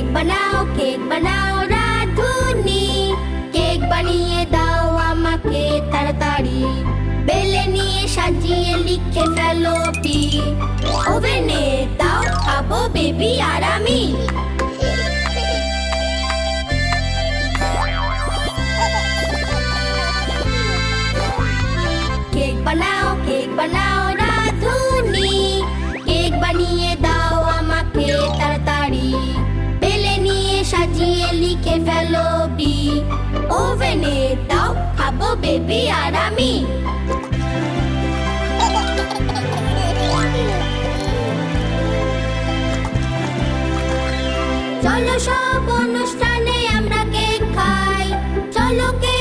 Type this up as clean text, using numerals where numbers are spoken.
Cake বানাও রাধুনি, cake বানিয়ে দাও আমাকে তাড়াতাড়ি। বেলে নিয়ে সাজিয়ে লিখে ফেলো পি, ওভেনে দাও খাবো বেবি আর আমি। কেক বানাও রাধুনি, কেক বানিয়ে দাও আমাকে তাড়াতাড়ি। বেলে নিয়ে সাজিয়ে লিখে ফেলো বি, ওভেনে দাও খাবো বেবি আর আমি। চলো সব অনুষ্ঠানে আমরা কেক খাই, চলো কেক